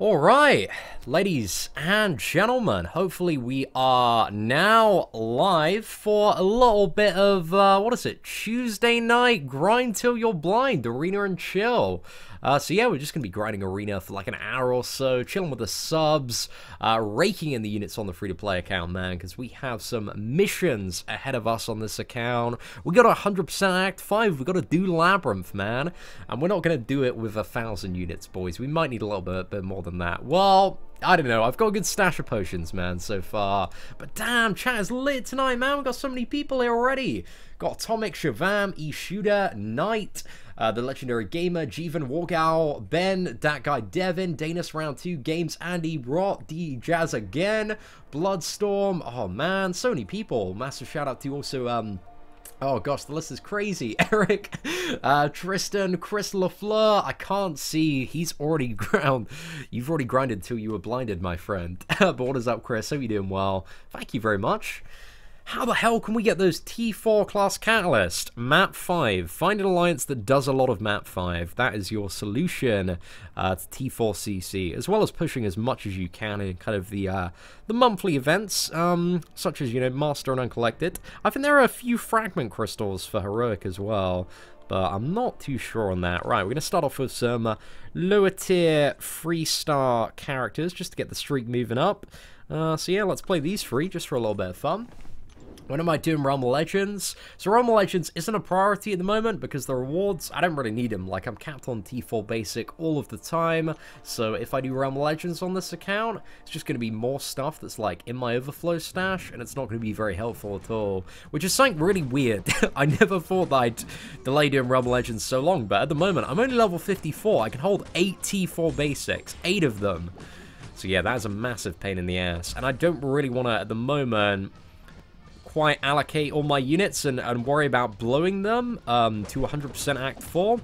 Alright, ladies and gentlemen, hopefully we are now live for a little bit of, Tuesday night grind till you're blind, arena and chill. So yeah, we're just going to be grinding arena for like an hour or so, chilling with the subs, raking in the units on the free-to-play account, man, because we have some missions ahead of us on this account. We got 100% Act 5, we got to do Labyrinth, man, and we're not going to do it with 1,000 units, boys. We might need a little bit more than that. Well, I don't know, I've got a good stash of potions, man, so far. But damn, chat is lit tonight, man. We've got so many people here already. Got Atomic, Shavam, E-Shooter, Knight, the Legendary Gamer, Jeevan, Wargal, Ben, that guy Devin, Danis Round 2, Games, Andy, Rot, D, Jazz again, Bloodstorm. Oh man, so many people. Massive shout out to also, oh gosh, the list is crazy. Eric, Tristan, Chris LaFleur. I can't see. He's already ground. You've already grinded till you were blinded, my friend. But what is up, Chris? Hope you're doing well. Thank you very much. How the hell can we get those T4 class catalyst? Map 5. Find an alliance that does a lot of Map 5. That is your solution to T4CC, as well as pushing as much as you can in kind of the monthly events, such as, you know, Master and Uncollected. I think there are a few fragment crystals for Heroic as well, but I'm not too sure on that. Right, we're going to start off with some lower tier 3-star characters just to get the streak moving up. So yeah, let's play these three just for a little bit of fun. When am I doing Realm of Legends? So Realm of Legends isn't a priority at the moment because the rewards, I don't really need them. Like, I'm capped on T4 Basic all of the time. So if I do Realm of Legends on this account, it's just going to be more stuff that's like in my overflow stash, and it's not going to be very helpful at all. Which is something really weird. I never thought that I'd delay doing Realm of Legends so long, but at the moment, I'm only level 54. I can hold 8 T4 Basics, 8 of them. So yeah, that is a massive pain in the ass. And I don't really want to, at the moment, quite allocate all my units and worry about blowing them to 100% Act 4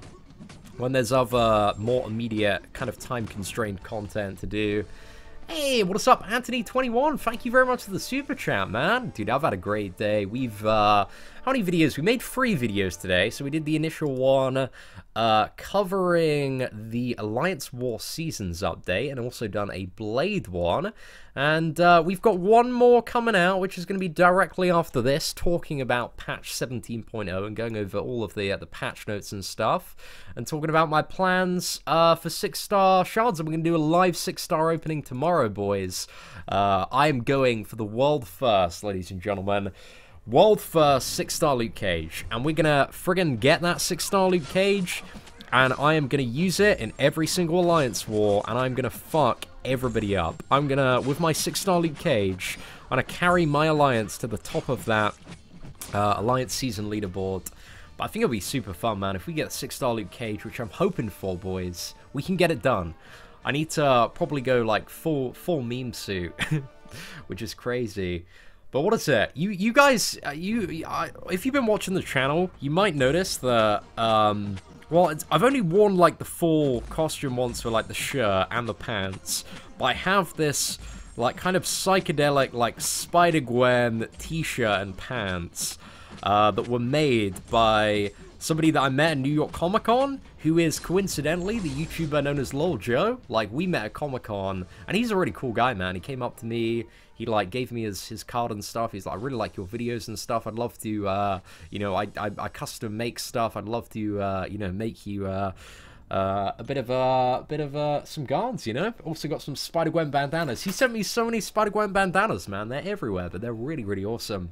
when there's other more immediate kind of time-constrained content to do. Hey, what's up, Anthony21? Thank you very much for the super chat, man. Dude, I've had a great day. We've, how many videos? We made 3 videos today. So we did the initial one covering the Alliance War Seasons update, and also done a Blade one. And we've got one more coming out, which is going to be directly after this, talking about patch 17.0 and going over all of the patch notes and stuff, and talking about my plans for 6-star shards. And we're going to do a live 6-star opening tomorrow, boys. I am going for the world first, ladies and gentlemen. World first 6-star Luke Cage, and we're gonna friggin' get that 6-star Luke Cage, and I am gonna use it in every single Alliance War, and I'm gonna fuck everybody up. I'm gonna, with my 6-star Luke Cage, I'm gonna carry my Alliance to the top of that Alliance Season leaderboard. But I think it'll be super fun, man. If we get 6-star Luke Cage, which I'm hoping for, boys, we can get it done. I need to probably go like full meme suit, which is crazy. But what is it? You guys, if you've been watching the channel, you might notice that, well, I've only worn, like, the full costume once for, like, the shirt and the pants. But I have this, like, kind of psychedelic, like, Spider-Gwen t-shirt and pants that were made by somebody that I met at New York Comic-Con, who is coincidentally the YouTuber known as Lil Joe. Like, we met at Comic-Con, and he's a really cool guy, man. He came up to me. He, like, gave me his card and stuff. He's like, I really like your videos and stuff. I'd love to, you know, I custom make stuff. I'd love to, you know, make you a bit of some guards, you know. Also got some Spider-Gwen bandanas. He sent me so many Spider-Gwen bandanas, man. They're everywhere, but they're really, really awesome.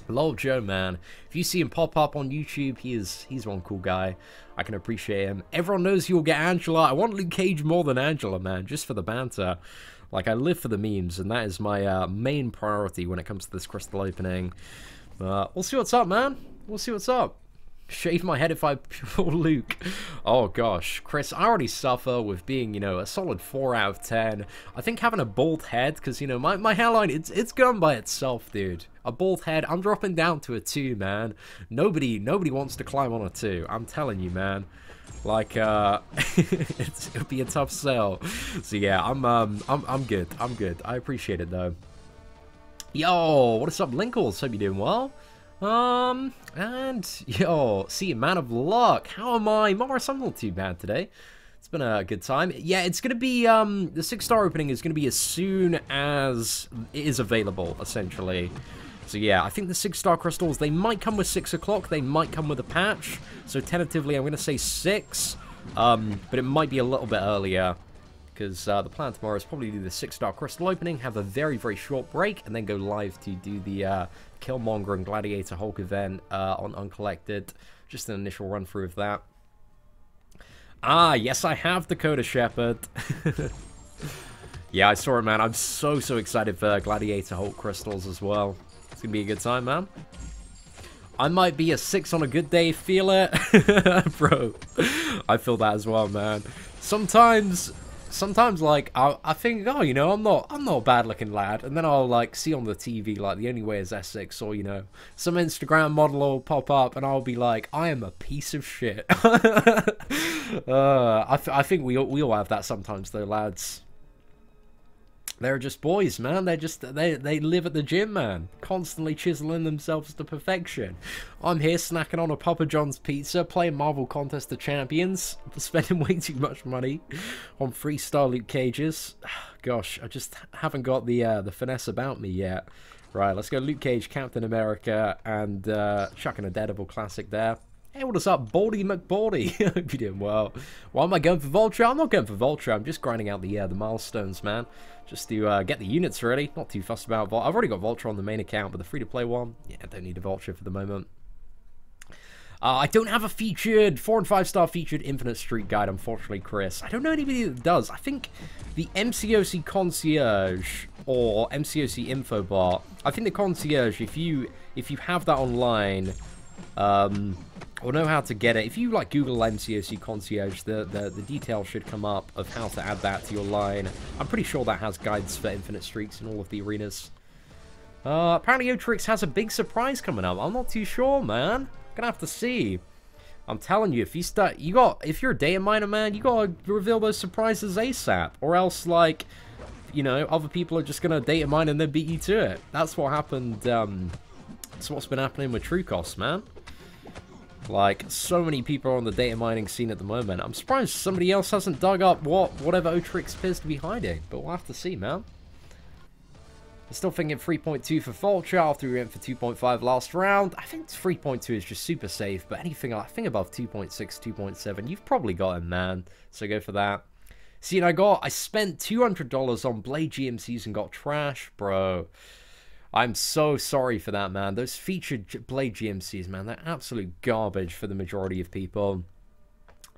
Lol Joe, man. If you see him pop up on YouTube, he's one cool guy. I can appreciate him. Everyone knows you'll get Angela. I want Luke Cage more than Angela, man, just for the banter. Like, I live for the memes, and that is my main priority when it comes to this crystal opening. We'll see what's up, man. We'll see what's up. Shave my head if I pull Luke. Oh, gosh. Chris, I already suffer with being, you know, a solid 4 out of 10. I think having a bald head, because, you know, my hairline, it's gone by itself, dude. A bald head, I'm dropping down to a 2, man. Nobody wants to climb on a 2. I'm telling you, man. Like, it'll be a tough sell. So yeah, I'm good. I'm good. I appreciate it though. Yo, what is up, Linkles? Hope you're doing well. And yo, see, man of luck. How am I? Morris, I'm not too bad today. It's been a good time. Yeah, it's going to be, the 6-star opening is going to be as soon as it is available, essentially. So yeah, I think the 6-star crystals, they might come with 6 o'clock, they might come with a patch. So tentatively, I'm going to say 6, but it might be a little bit earlier. Because the plan tomorrow is probably do the 6-star crystal opening, have a very, very short break, and then go live to do the Killmonger and Gladiator Hulk event on Uncollected. Just an initial run-through of that. Ah, yes, I have Dakota Shepherd. Yeah, I saw it, man. I'm so, so excited for Gladiator Hulk crystals as well. It's going to be a good time, man. I might be a 6 on a good day, feel it? Bro, I feel that as well, man. Sometimes like I think, oh, you know, I'm not a bad looking lad, and then I'll like see on the TV like The Only Way Is Essex, or you know, some Instagram model will pop up, and I'll be like, I am a piece of shit. I think we all have that sometimes though, lads. They're just boys, man. They live at the gym, man. Constantly chiseling themselves to perfection. I'm here snacking on a Papa John's pizza, playing Marvel Contest of Champions, spending way too much money on freestyle Luke Cages. Gosh, I just haven't got the finesse about me yet. Right, let's go Luke Cage, Captain America, and chucking a Daredevil classic there. Hey, what is up, Baldy McBaldy? Hope you're doing well. Why am I going for Vulture? I'm not going for Vulture. I'm just grinding out the milestones, man. Just to get the units ready. Not too fussed about Vulture. I've already got Vulture on the main account, but the free-to-play one, yeah, I don't need a Vulture for the moment. I don't have a featured 4- and 5-star featured Infinite Streak guide, unfortunately, Chris. I don't know anybody that does. I think the MCOC Concierge or MCOC Infobot. I think the Concierge, if you have that online, or know how to get it. If you like Google MCOC Concierge, the details should come up of how to add that to your line. I'm pretty sure that has guides for Infinite Streaks in all of the arenas. Apparently Otrix has a big surprise coming up. I'm not too sure, man. Gonna have to see. I'm telling you, if you're a data miner, man, you gotta reveal those surprises ASAP, or else like, you know, other people are just gonna data mine and then beat you to it. That's what happened. That's what's been happening with Cutoffs, man. Like, so many people are on the data mining scene at the moment. I'm surprised somebody else hasn't dug up whatever Otrix appears to be hiding. But we'll have to see, man. I'm still thinking 3.2 for Vulture after we went for 2.5 last round. I think 3.2 is just super safe. But anything, I think above 2.6, 2.7, you've probably got him, man. So go for that. See, and I spent $200 on Blade GMCs and got trash, bro. I'm so sorry for that, man. Those featured Blade GMCs, man, they're absolute garbage for the majority of people.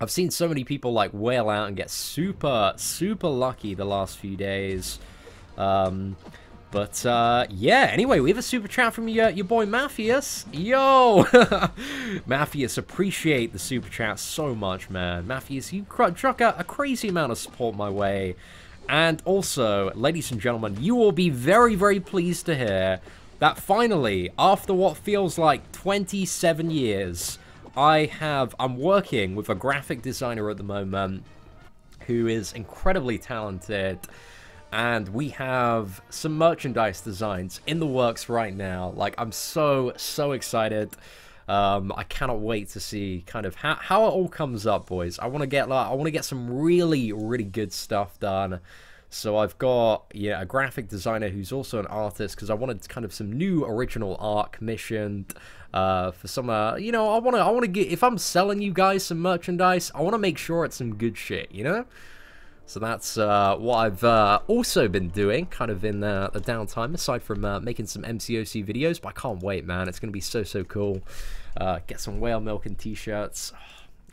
I've seen so many people, like, whale out and get super, super lucky the last few days. Yeah, anyway, we have a super chat from your boy Matthias. Yo! Matthias, appreciate the super chat so much, man. Matthias, you chuck a crazy amount of support my way. And also, ladies and gentlemen, you will be very, very pleased to hear that finally, after what feels like 27 years, I'm working with a graphic designer at the moment who is incredibly talented, and we have some merchandise designs in the works right now. Like, I'm so, so excited. I cannot wait to see kind of how it all comes up, boys. I want to get some really, really good stuff done. So I've got, yeah, a graphic designer who's also an artist, because I wanted kind of some new original art commissioned for some, you know, I want to get, if I'm selling you guys some merchandise, I want to make sure it's some good shit, you know? So that's what I've also been doing, kind of in the downtime, aside from making some MCOC videos. But I can't wait, man. It's going to be so, so cool. Get some whale milk and t-shirts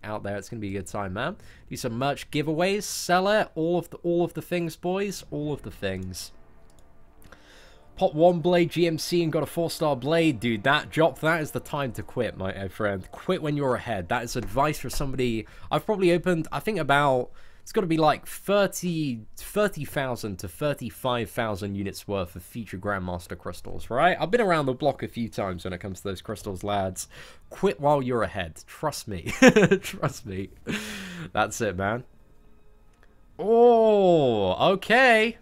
out there. It's going to be a good time, man. Do some merch giveaways, sell it, all of the things, boys. All of the things. Pop 1 Blade GMC and got a 4-star Blade. Dude, that is the time to quit, my friend. Quit when you're ahead. That is advice for somebody. I've probably opened, I think about... It's got to be like 30,000 to 35,000 units worth of featured Grandmaster crystals, right? I've been around the block a few times when it comes to those crystals, lads. Quit while you're ahead. Trust me. Trust me. That's it, man. Oh, okay.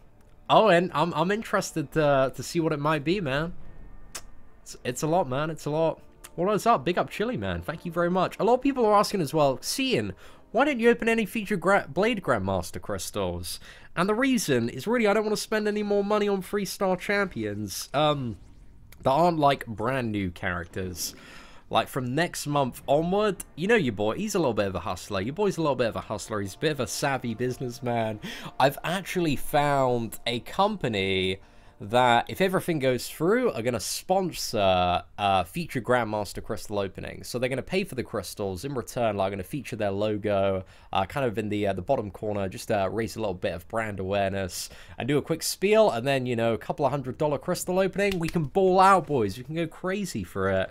Oh, and I'm interested to see what it might be, man. It's a lot, man. It's a lot. What is up? Big up Chili, man. Thank you very much. A lot of people are asking as well, Seatin, why don't you open any feature Blade Grandmaster crystals? And the reason is really I don't want to spend any more money on 3-star champions that aren't like brand new characters. Like from next month onward, you know your boy, he's a little bit of a hustler. Your boy's a little bit of a hustler. He's a bit of a savvy businessman. I've actually found a company that, if everything goes through, are going to sponsor feature Grandmaster crystal openings. So they're going to pay for the crystals. In return, like, going to feature their logo kind of in the bottom corner, just raise a little bit of brand awareness and do a quick spiel. And then, you know, a couple of $100 crystal opening. We can ball out, boys. We can go crazy for it.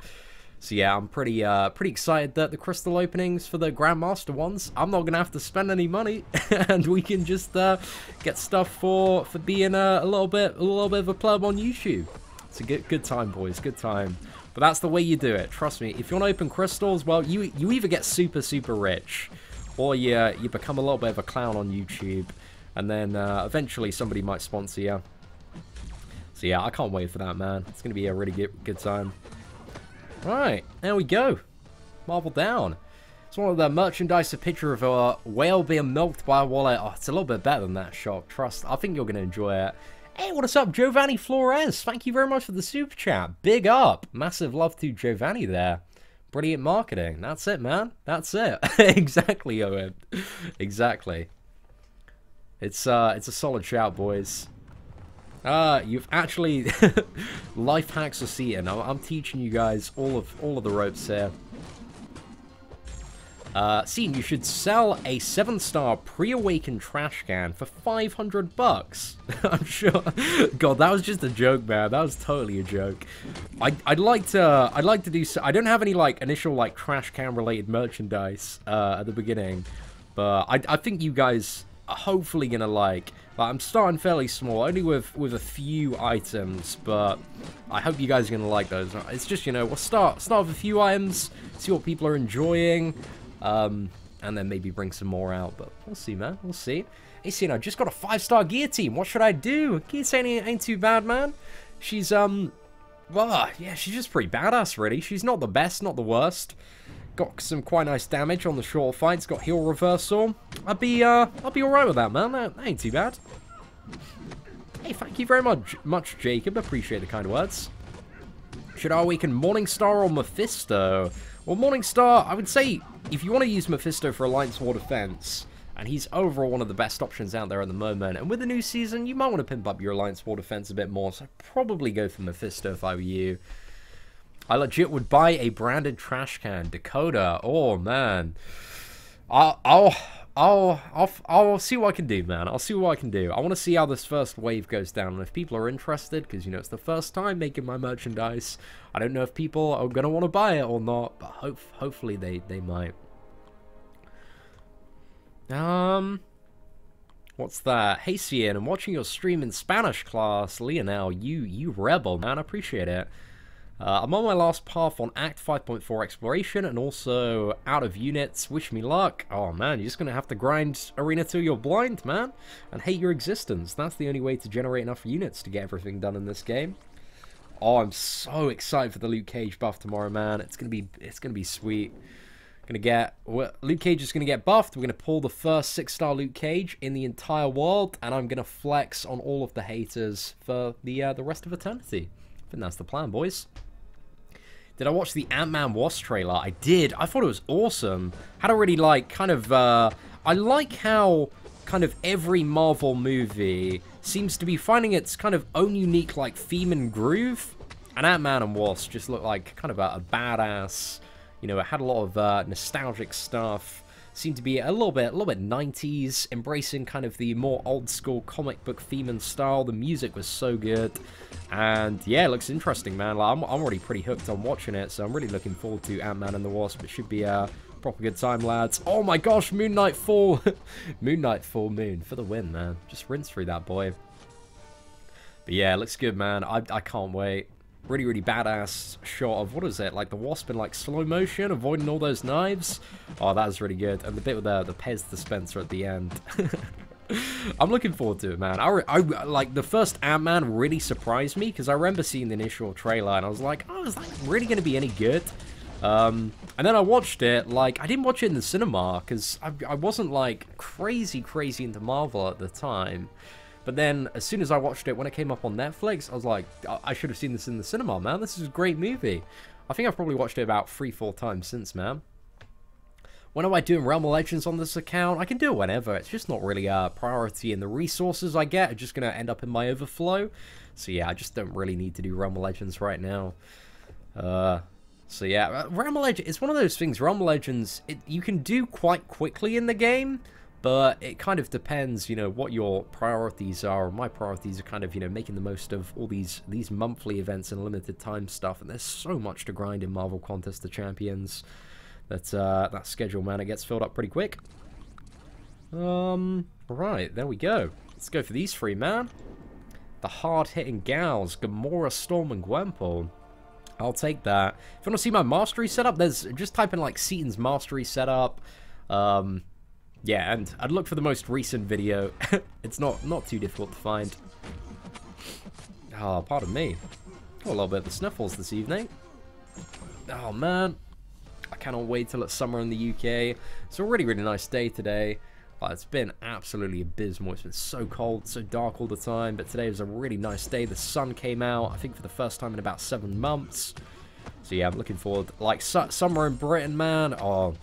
So yeah, I'm pretty excited that the crystal openings for the Grandmaster ones, I'm not gonna have to spend any money, and we can just get stuff for being a little bit of a pleb on YouTube. It's a good time, boys, good time. But that's the way you do it. Trust me. If you want to open crystals, well, you either get super rich, or you become a little bit of a clown on YouTube, and then eventually somebody might sponsor you. So yeah, I can't wait for that, man. It's gonna be a really good time. Right, there we go. Marvel down. It's one of the merchandise, a picture of a whale being milked by a wallet. Oh, it's a little bit better than that, Shock. Trust, I think you're going to enjoy it. Hey, what is up, Giovanni Flores? Thank you very much for the super chat. Big up. Massive love to Giovanni there. Brilliant marketing. That's it, man. That's it. Exactly, Owen. Exactly. It's a solid shout, boys. You've actually life hacks of Seatin. I'm teaching you guys all of the ropes here. Seatin, you should sell a 7-star pre-awakened trash can for $500. I'm sure. God, that was just a joke, man. That was totally a joke. I'd like to do so. I don't have any like initial like trash can related merchandise at the beginning, but I think you guys are hopefully gonna like. I'm starting fairly small, only with a few items, but I hope you guys are going to like those. It's just, you know, we'll start with a few items, see what people are enjoying, and then maybe bring some more out, but we'll see, man, we'll see. Hey, see, I just got a 5-star guillotine. What should I do? Guillotine ain't too bad, man. She's, well, yeah, she's just pretty badass, really. She's not the best, not the worst. Got some quite nice damage on the short fights. Got heal reversal. I'll be alright with that, man. That ain't too bad. Hey, thank you very much, Jacob. Appreciate the kind words. Should I awaken Morningstar or Mephisto? Well, Morningstar, I would say, if you want to use Mephisto for Alliance War Defense, and he's overall one of the best options out there at the moment, and with the new season, you might want to pimp up your Alliance War Defense a bit more, so I'd probably go for Mephisto if I were you. I legit would buy a branded trash can. Dakota. Oh, man. I'll see what I can do, man. I'll see what I can do. I want to see how this first wave goes down. And if people are interested, because, you know, it's the first time making my merchandise. I don't know if people are going to want to buy it or not, but hopefully they might. What's that? Hey, Cian, I'm watching your stream in Spanish class. Lionel, you rebel, man. I appreciate it. I'm on my last path on Act 5.4 Exploration, and also out of units. Wish me luck. Oh, man, you're just going to have to grind Arena till you're blind, man, and hate your existence. That's the only way to generate enough units to get everything done in this game. Oh, I'm so excited for the Luke Cage buff tomorrow, man. It's gonna be sweet. Luke Cage is gonna get buffed. We're gonna pull the first 6-star Luke Cage in the entire world, and I'm gonna flex on all of the haters for the rest of eternity. I think that's the plan, boys. Did I watch the Ant-Man Wasp trailer? I did. I thought it was awesome. Had a really, like, kind of, I like how kind of every Marvel movie seems to be finding its kind of own unique, like, theme and groove. And Ant-Man and Wasp just looked like kind of a badass, you know, it had a lot of nostalgic stuff. Seemed to be a little bit 90s, embracing kind of the more old school comic book theme and style. The music was so good, and yeah, it looks interesting, man. Like, I'm already pretty hooked on watching it, so I'm really looking forward to Ant-Man and the Wasp. It should be a proper good time, lads. Oh my gosh, Moon Knight Full Moon Knight Full Moon for the win, man. Just rinse through that boy. But yeah, it looks good, man. I can't wait. Really, really badass shot of, what is it, like the Wasp in like slow motion, avoiding all those knives. Oh, that was really good. And the bit with the Pez dispenser at the end. I'm looking forward to it, man. I like, the first Ant-Man really surprised me, because I remember seeing the initial trailer, and I was like, oh, is that really going to be any good? And then I watched it, like, I didn't watch it in the cinema, because I wasn't, like, crazy into Marvel at the time. But then, as soon as I watched it, when it came up on Netflix, I was like, I should have seen this in the cinema, man. This is a great movie. I think I've probably watched it about 3-4 times since, man. When am I doing Realm of Legends on this account? I can do it whenever. It's just not really a priority, and the resources I get are just going to end up in my overflow. So yeah, I just don't really need to do Realm of Legends right now. So yeah, Realm of Legends, it's one of those things, Realm of Legends, you can do quite quickly in the game, but it kind of depends, you know, what your priorities are. My priorities are kind of, you know, making the most of all these monthly events and limited time stuff, and there's so much to grind in Marvel Contest of Champions. That schedule, man, it gets filled up pretty quick. Right, there we go. Let's go for these three, man. The hard-hitting gals, Gamora, Storm, and Gwenpool. I'll take that. If you want to see my mastery setup, there's just type in like Seatin's mastery setup. Yeah, and I'd look for the most recent video. It's not too difficult to find. Oh, pardon me. Got a little bit of the sniffles this evening. Oh man, I cannot wait till it's summer in the UK. It's a really nice day today. It's been absolutely abysmal. It's been so cold, so dark all the time, but today was a really nice day. The sun came out, I think, for the first time in about 7 months. So yeah, I'm looking forward. Like, summer in Britain, man. Oh,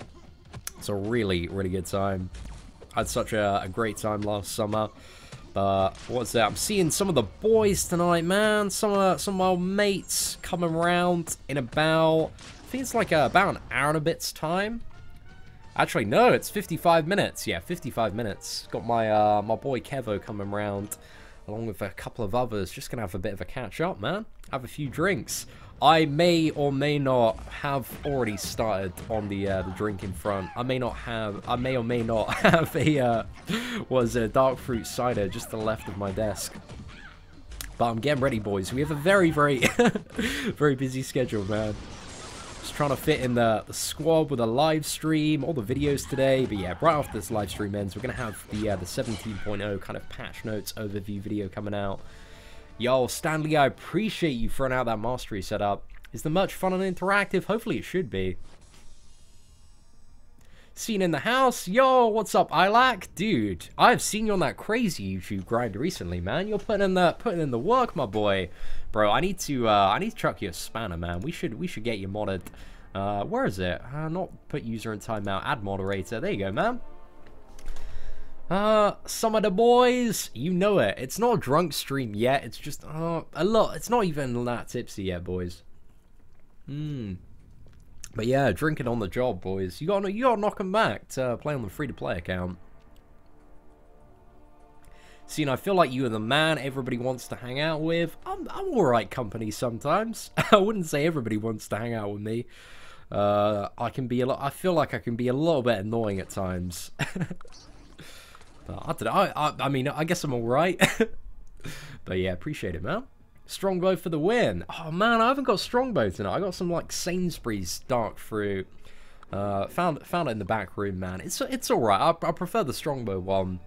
it's a really good time. I had such a great time last summer. But what's that? I'm seeing some of the boys tonight, man. Some of my old mates coming around in about, I think it's like about an hour and a bit's time. Actually, no, it's 55 minutes. Yeah, 55 minutes. Got my my boy Kevo coming around, along with a couple of others. Just gonna have a bit of a catch up, man. Have a few drinks. I may or may not have already started on the drinking front. I may or may not have a dark fruit cider just to the left of my desk. But I'm getting ready, boys. We have a very very busy schedule, man. Just trying to fit in the squad with a live stream, all the videos today. But yeah, right after this live stream ends, we're gonna have the 17.0 kind of patch notes overview video coming out. Yo, Stanley, I appreciate you throwing out that mastery setup. Is the merch fun and interactive? Hopefully it should be. Seen in the house. Yo, what's up, Ilac? Dude, I've seen you on that crazy YouTube grind recently, man. You're putting in the work, my boy. Bro, I need to chuck you a spanner, man. We should get you modded. Where is it? Not put user in timeout. Add moderator. There you go, man. Some of the boys, you know it. It's not a drunk stream yet. It's just a lot. It's not even that tipsy yet, boys. But yeah, drinking on the job, boys. You gotta knock them back to play on the free-to-play account. See, and I feel like you are the man everybody wants to hang out with. I'm alright company sometimes. I wouldn't say everybody wants to hang out with me. I feel like I can be a little bit annoying at times. But I don't know. I mean, I guess I'm alright. But yeah, appreciate it, man. Strongbow for the win. Oh man, I haven't got Strongbow tonight. I got some like Sainsbury's dark fruit. Found it in the back room, man. It's alright. I prefer the Strongbow one.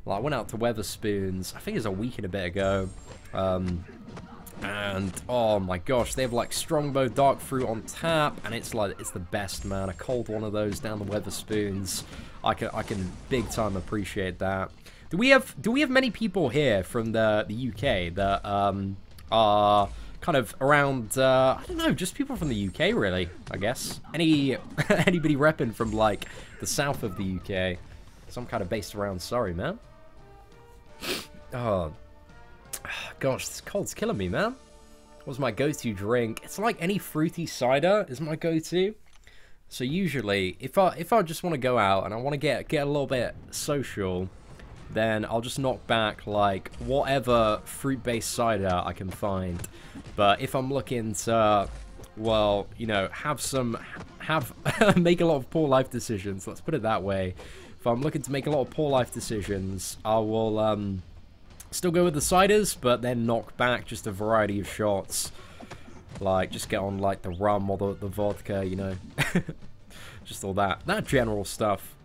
Like, I went out to Weatherspoons, I think it was a week and a bit ago. And oh my gosh, they have like Strongbow dark fruit on tap, and it's the best, man. A cold one of those down the Weatherspoons. I can big time appreciate that. Do we have many people here from the UK that are kind of around? I don't know, just people from the UK, really. I guess anybody repping from like the south of the UK. Some kind of based around Surrey, man. Oh gosh, this cold's killing me, man. What's my go-to drink? It's like any fruity cider is my go-to. So usually, if I just want to go out and I want to get a little bit social, then I'll just knock back like whatever fruit-based cider I can find. But if I'm looking to, well, you know, make a lot of poor life decisions, let's put it that way. If I'm looking to make a lot of poor life decisions, I will still go with the ciders, but then knock back just a variety of shots. Like, just get on like the rum or the vodka, you know. Just all that general stuff.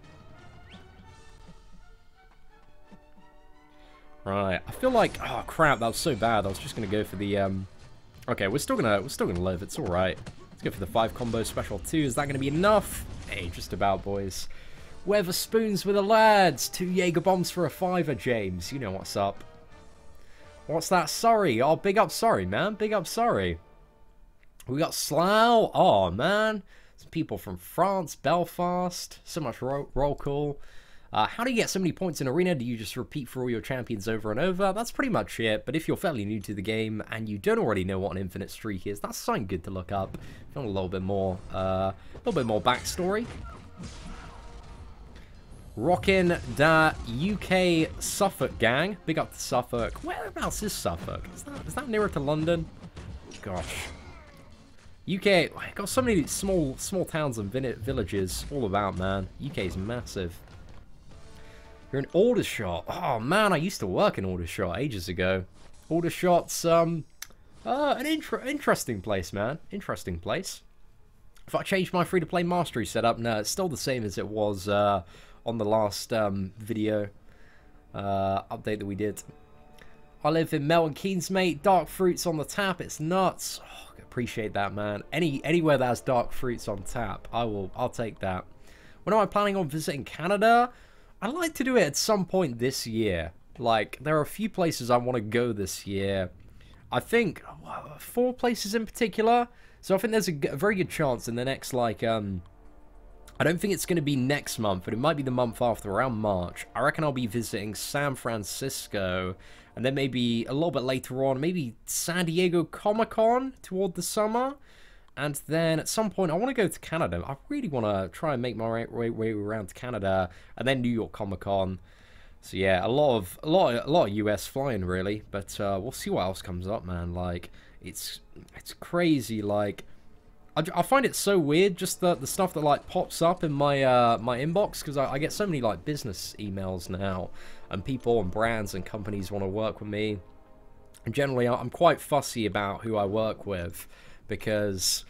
Right, I feel like, oh crap, that was so bad. I was just gonna go for the okay, we're still gonna live. It's all right. Let's go for the 5 combo special 2. Is that going to be enough? Hey, just about, boys. Weather spoons with the lads. 2 Jaeger bombs for a 5er, James. You know what's up. What's that? Sorry. Oh, big up sorry, man. Big up sorry. We got Slough. Oh, man. Some people from France, Belfast. So much roll call. How do you get so many points in Arena? Do you just repeat for all your champions over and over? That's pretty much it. But if you're fairly new to the game and you don't already know what an infinite streak is, that's something good to look up. If you want a little bit more backstory. Rockin' da UK Suffolk gang. Big up to Suffolk. Whereabouts is Suffolk? Is that nearer to London? Gosh. UK, got so many small towns and villages all about, man. UK is massive. You're in Aldershot. Oh man, I used to work in Aldershot ages ago. Aldershot's an interesting place, man. Interesting place. If I changed my free-to-play mastery setup, no, it's still the same as it was on the last video update that we did. I live in Milton Keynes, mate. Dark fruits on the tap. It's nuts. Oh, I appreciate that, man. Anywhere that has dark fruits on tap, I'll take that. When am I planning on visiting Canada? I'd like to do it at some point this year. Like, there are a few places I want to go this year. I think 4 places in particular. So I think there's a very good chance in the next, like, I don't think it's going to be next month, but it might be the month after, around March. I reckon I'll be visiting San Francisco, and then maybe a little bit later on, maybe San Diego Comic-Con toward the summer. And then at some point, I want to go to Canada. I really want to try and make my way around to Canada, and then New York Comic Con. So yeah, a lot of US flying really, but we'll see what else comes up, man. Like it's crazy. Like I find it so weird, just the stuff that like pops up in my my inbox, because I get so many like business emails now, and people and brands and companies want to work with me. And generally, I'm quite fussy about who I work with. Because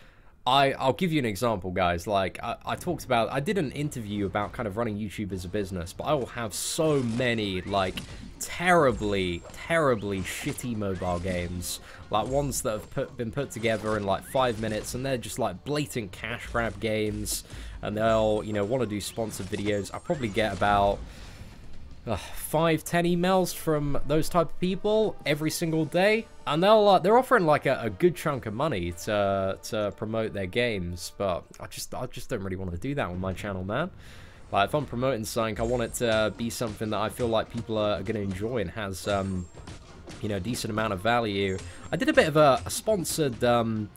I'll give you an example, guys. Like, I talked about, I did an interview about kind of running YouTube as a business, but I will have so many, like, terribly shitty mobile games. Like, ones that have been put together in, like, 5 minutes, and they're just, like, blatant cash grab games, and they'll, you know, want to do sponsored videos. I probably get about 5-10 emails from those type of people every single day, and they're offering like a good chunk of money to promote their games, but I just don't really want to do that on my channel, man. Like if I'm promoting something, I want it to be something that I feel like people are going to enjoy and has you know, decent amount of value. I did a bit of a sponsored did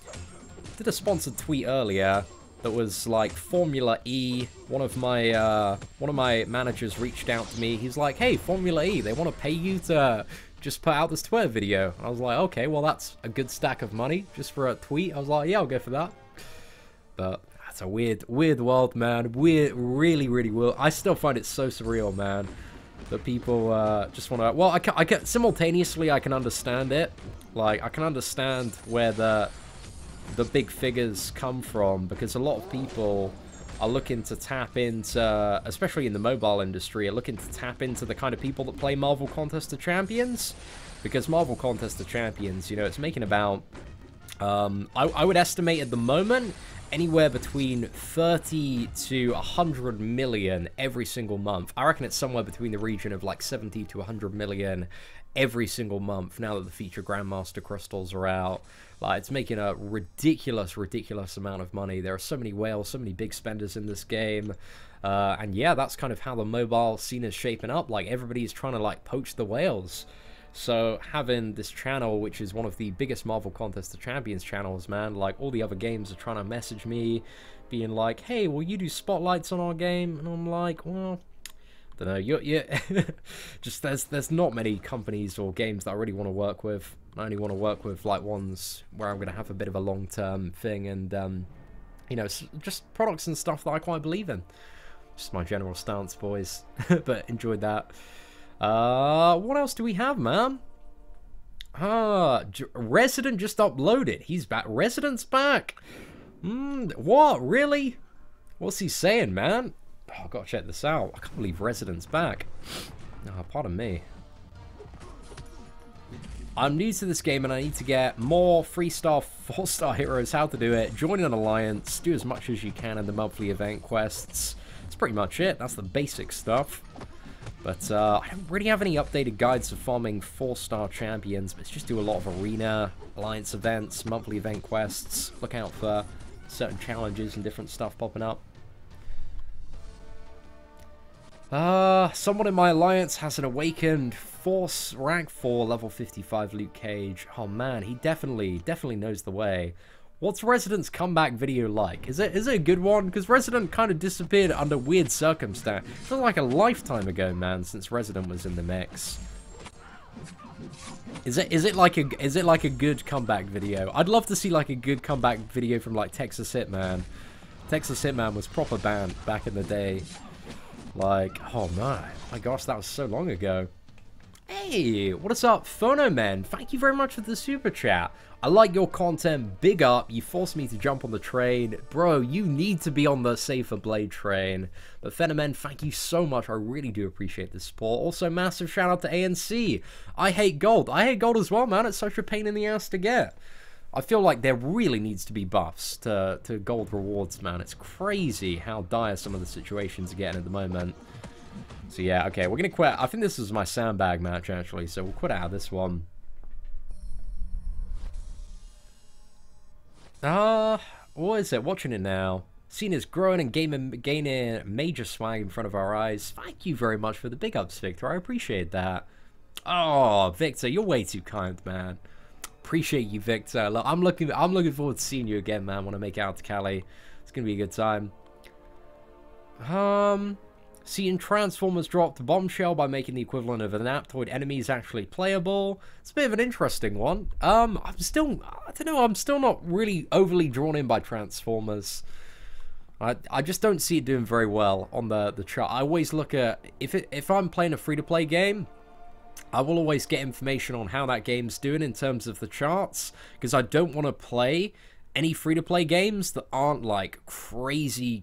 a sponsored tweet earlier that was like Formula E. One of my managers reached out to me. He's like, hey, Formula E, they want to pay you to just put out this Twitter video. And I was like, okay, well, that's a good stack of money just for a tweet. I was like, yeah, I'll go for that. But that's a weird world, man. Weird, really weird. I still find it so surreal, man, that people just want to... Well, I can simultaneously, I can understand it. Like, I can understand where the big figures come from, because a lot of people are looking to tap into, especially in the mobile industry, are looking to tap into the kind of people that play Marvel Contest of Champions, because Marvel Contest of Champions, you know, it's making about, I would estimate at the moment, anywhere between 30 to 100 million every single month. I reckon it's somewhere between the region of like 70 to 100 million every single month now that the feature Grandmaster crystals are out. Like, it's making a ridiculous amount of money. There are so many whales, so many big spenders in this game. And yeah, that's kind of how the mobile scene is shaping up. Like, everybody's trying to, like, poach the whales. So having this channel, which is one of the biggest Marvel Contest of Champions channels, man, like, all the other games are trying to message me, being like, hey, will you do spotlights on our game? And I'm like, well... I don't know, just there's not many companies or games that I really want to work with. I only want to work with like ones where I'm going to have a bit of a long-term thing, and you know, just products and stuff that I quite believe in. Just my general stance, boys. But enjoyed that. What else do we have, man? Resident just uploaded. He's back. Resident's back. What? Really? What's he saying, man? Oh, I've got to check this out. I can't believe Resident's back. Oh, pardon me. I'm new to this game and I need to get more 3-star, 4-star heroes. How to do it. Join an alliance. Do as much as you can in the monthly event quests. That's pretty much it. That's the basic stuff. But I don't really have any updated guides for farming 4-star champions. But it's just do a lot of arena, alliance events, monthly event quests. Look out for certain challenges and different stuff popping up. Someone in my alliance has an awakened Force rank 4 level 55 Luke Cage. Oh man, he definitely knows the way. What's Resident's comeback video like? Is it a good one? Because Resident kind of disappeared under weird circumstance. It feels like a lifetime ago, man, since Resident was in the mix. Is it like a good comeback video? I'd love to see like a good comeback video from like Texas Hitman. Texas Hitman was proper banned back in the day. Like, oh my gosh, that was so long ago. Hey, what is up, Phonomen? Thank you very much for the super chat. I like your content. Big up. You forced me to jump on the train. Bro, you need to be on the Safer Blade train. But Phenomen, thank you so much. I really do appreciate the support. Also, massive shout out to ANC. I hate gold. I hate gold as well, man. It's such a pain in the ass to get. I feel like there really needs to be buffs to gold rewards, man. It's crazy how dire some of the situations are getting at the moment. So yeah, okay, we're going to quit. I think this is my sandbag match, actually, so we'll quit out of this one. What is it? Watching it now. Seeing is growing and gaining major swag in front of our eyes. Thank you very much for the big ups, Victor. I appreciate that. Oh, Victor, you're way too kind, man. Appreciate you, Victor. Look, I'm looking forward to seeing you again, man. Want to make it out to Cali. It's going to be a good time. Seeing Transformers drop the bombshell by making the equivalent of an Aptoid enemy is actually playable. It's a bit of an interesting one. I don't know, I'm still not really overly drawn in by Transformers. I just don't see it doing very well on the chart. I always look at, if I'm playing a free-to-play game, I will always get information on how that game's doing in terms of the charts, because I don't want to play any free-to-play games that aren't like crazy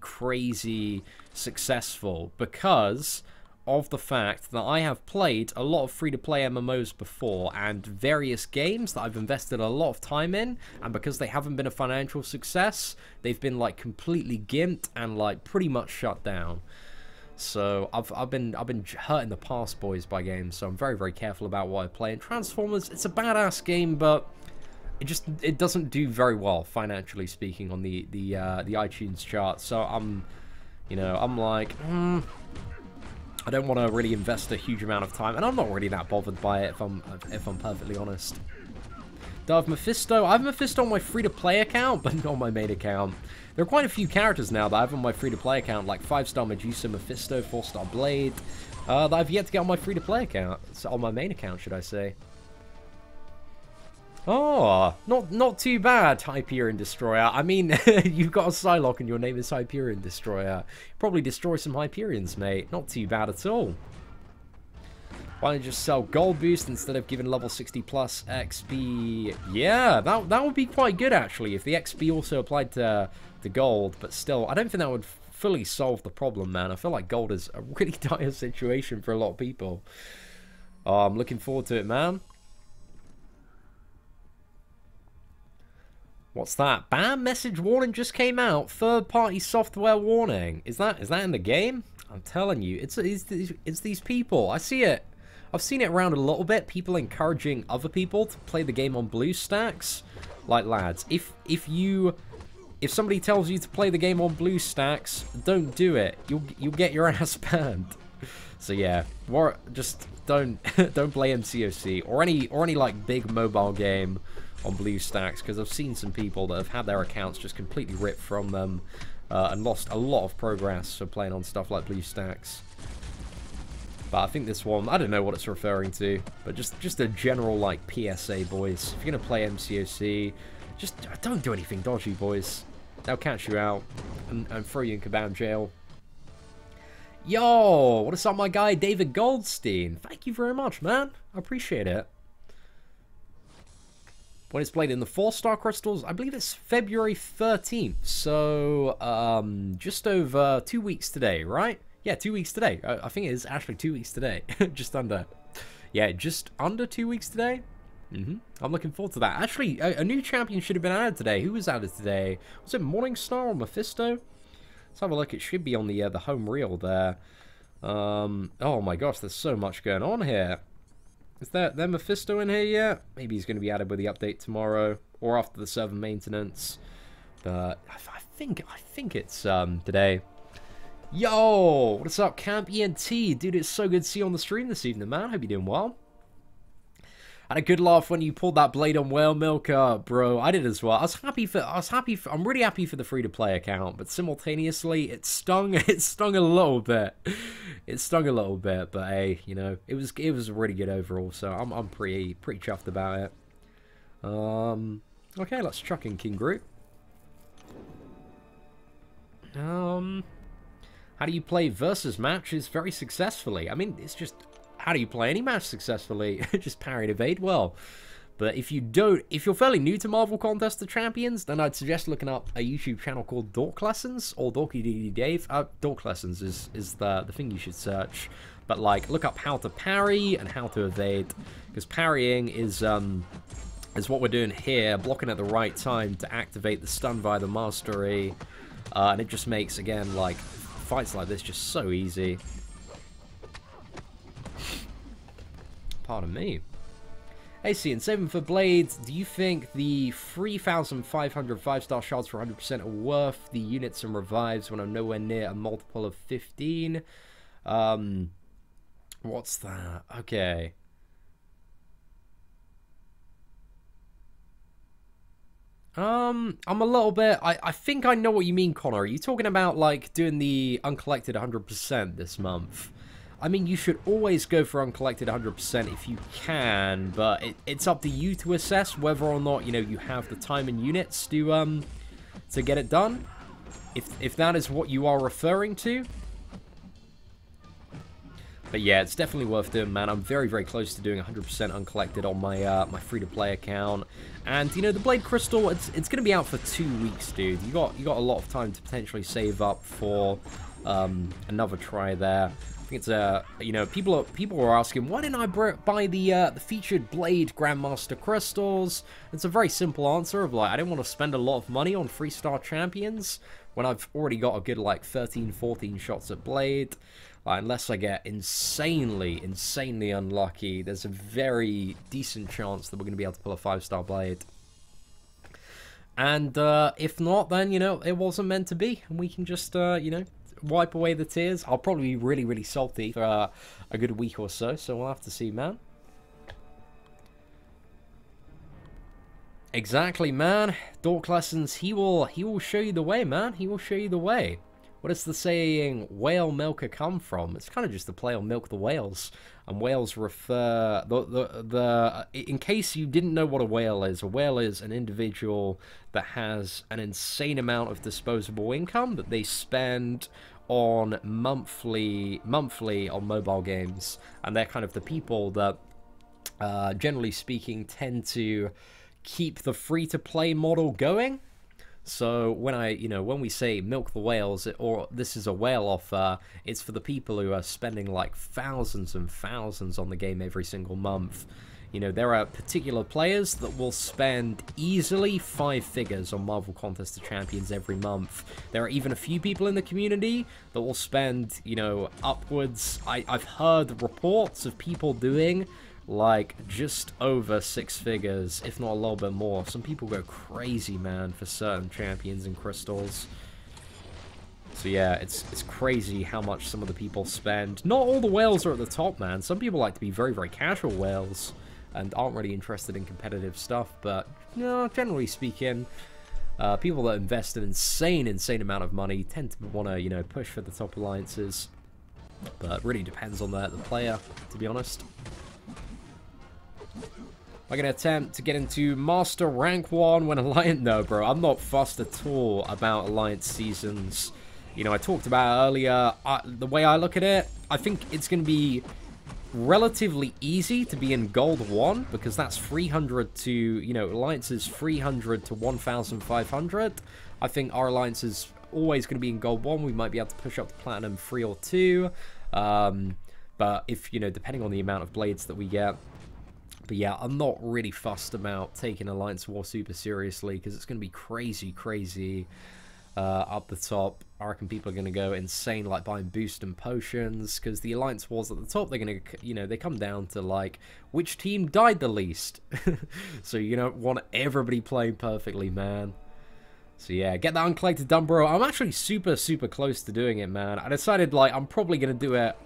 successful, because of the fact that I have played a lot of free-to-play MMOs before and various games that I've invested a lot of time in, and because they haven't been a financial success, they've been like completely gimped and like pretty much shut down. So I've been hurt in the past, boys, by games, so I'm very careful about what I play. And Transformers, it's a badass game, but it doesn't do very well financially speaking on the iTunes chart. So I'm like, I don't want to really invest a huge amount of time, and I'm not really that bothered by it if I'm perfectly honest. Do I have Mephisto? I have Mephisto on my free-to-play account, but not on my main account. There are quite a few characters now that I have on my free-to-play account, like 5-star Medusa, Mephisto, 4-star Blade, that I've yet to get on my free-to-play account. So on my main account, should I say. Oh, not too bad, Hyperion Destroyer. I mean, you've got a Psylocke and your name is Hyperion Destroyer. Probably destroy some Hyperions, mate. Not too bad at all. Why don't you just sell Gold Boost instead of giving level 60 plus XP? Yeah, that would be quite good, actually, if the XP also applied to Gold. But still, I don't think that would fully solve the problem, man. I feel like Gold is a really dire situation for a lot of people. Oh, I'm looking forward to it, man. What's that? Bam message warning just came out. Third-party software warning. Is that in the game? I'm telling you, it's these people. I see it. I've seen it around a little bit. People encouraging other people to play the game on BlueStacks. Like, lads, if somebody tells you to play the game on BlueStacks, don't do it. You'll get your ass banned. So yeah, just don't play MCOC or any like big mobile game on BlueStacks, because I've seen some people that have had their accounts just completely ripped from them and lost a lot of progress for playing on stuff like BlueStacks. But I think this one, I don't know what it's referring to, but just a general like PSA, boys. If you're gonna play MCOC, just don't do anything dodgy, boys. They'll catch you out and throw you in Kabam jail. Yo, what is up, my guy David Goldstein? Thank you very much, man. I appreciate it. When it's played in the 4-star crystals, I believe it's February 13th. So, just over 2 weeks today, right? Yeah, 2 weeks today. I think it is actually 2 weeks today. Just under. Yeah, just under 2 weeks today. I'm looking forward to that. Actually, a new champion should have been added today. Who was added today? Was it Morningstar or Mephisto? Let's have a look. It should be on the home reel there. Oh my gosh, there's so much going on here. Is there Mephisto in here yet? Maybe he's going to be added with the update tomorrow or after the server maintenance. But I think it's today. Yo, what's up, Camp ENT? Dude, it's so good to see you on the stream this evening, man. Hope you're doing well. I had a good laugh when you pulled that blade on Whale Milk, bro. I did as well. I'm really happy for the free-to-play account, but simultaneously, it stung a little bit. It stung a little bit, but hey, you know, it was really good overall, so I'm pretty chuffed about it. Okay, let's chuck in King Groot. How do you play versus matches very successfully? I mean, it's just, how do you play any match successfully? Just parry and evade well. But if you're fairly new to Marvel Contest of Champions, then I'd suggest looking up a YouTube channel called Dork Lessons or Dorky DD Dave. Dork Lessons is the thing you should search. But like, look up how to parry and how to evade, because parrying is what we're doing here, blocking at the right time to activate the stun via the mastery, and it just makes, again, like, fights like this just so easy. Pardon me. Hey, Seatin, saving for blades. Do you think the 3,500 5-star shards for 100% are worth the units and revives when I'm nowhere near a multiple of 15? What's that? Okay. I'm a little bit... I think I know what you mean, Connor. Are you talking about, like, doing the uncollected 100% this month? I mean, you should always go for uncollected 100% if you can, but it's up to you to assess whether or not, you know, you have the time and units to get it done. If that is what you are referring to. But yeah, it's definitely worth doing, man. I'm very, very close to doing 100% uncollected on my my free-to-play account. And, you know, the Blade Crystal, it's going to be out for 2 weeks, dude. You got a lot of time to potentially save up for another try there. I think it's you know, people are asking, why didn't I buy the featured Blade Grandmaster crystals? It's a very simple answer of, like, I didn't want to spend a lot of money on 3-star champions when I've already got a good, like, 13, 14 shots at Blade. Unless I get insanely unlucky, there's a very decent chance that we're going to be able to pull a 5-star Blade. And if not, then, you know, it wasn't meant to be, and we can just, you know, wipe away the tears. I'll probably be really, really salty for a good week or so, so we'll have to see, man. Exactly, man. Dork Lessons, he will show you the way, man. He will show you the way. What does the saying whale milker come from? It's kind of just the play on milk the whales. And whales refer... in case you didn't know what a whale is an individual that has an insane amount of disposable income that they spend on monthly on mobile games. And they're kind of the people that, generally speaking, tend to keep the free-to-play model going. So when we say milk the whales, or this is a whale offer, it's for the people who are spending like thousands and thousands on the game every single month. You know, there are particular players that will spend easily 5 figures on Marvel Contest of Champions every month. There are even a few people in the community that will spend, you know, upwards. I've heard reports of people doing like just over 6 figures, if not a little bit more. Some people go crazy, man, for certain champions and crystals. So yeah, it's crazy how much some of the people spend. Not all the whales are at the top, man. Some people like to be very, very casual whales and aren't really interested in competitive stuff, but, you know, generally speaking, people that invest an insane amount of money tend to want to, you know, push for the top alliances. But it really depends on the player, to be honest. I'm going to attempt to get into Master Rank 1 when Alliance... No, bro, I'm not fussed at all about Alliance seasons. You know, I talked about earlier, the way I look at it, I think it's going to be relatively easy to be in Gold 1, because that's 300 to, you know, Alliance is 300 to 1,500. I think our Alliance is always going to be in Gold 1. We might be able to push up to Platinum 3 or 2. But if, you know, depending on the amount of blades that we get... But yeah, I'm not really fussed about taking Alliance War super seriously, because it's going to be crazy, crazy up the top. I reckon people are going to go insane, like buying boost and potions, because the Alliance Wars at the top, they're going to, you know, they come down to like, which team died the least? So you don't want everybody playing perfectly, man. So yeah, get that uncollected done, bro. I'm actually super, super close to doing it, man. I decided, like, I'm probably going to do it,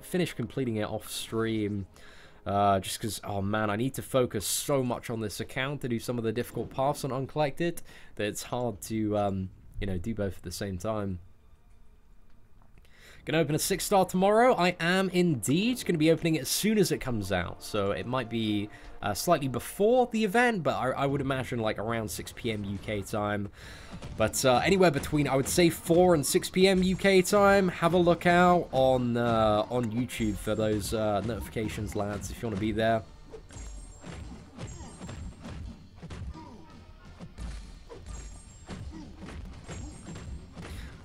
finish completing it off stream. Just because, oh man, I need to focus so much on this account to do some of the difficult paths on Uncollected that it's hard to, you know, do both at the same time. Gonna open a 6-star tomorrow. I am indeed gonna be opening it as soon as it comes out, so it might be slightly before the event, but I would imagine like around 6 PM UK time. But anywhere between, I would say, 4 and 6 PM UK time. Have a look out on YouTube for those notifications, lads, if you want to be there.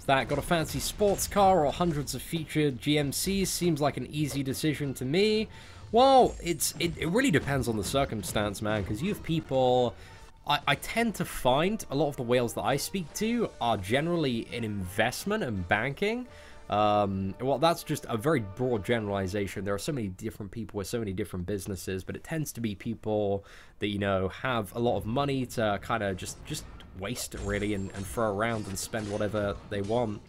That got a fancy sports car or hundreds of featured GMCs seems like an easy decision to me. Well, it really depends on the circumstance, man, because you have people... I tend to find a lot of the whales that I speak to are generally in investment and banking. Well, that's just a very broad generalization. There are so many different people with so many different businesses, but it tends to be people that, you know, have a lot of money to kind of just waste it, really, and throw around and spend whatever they want.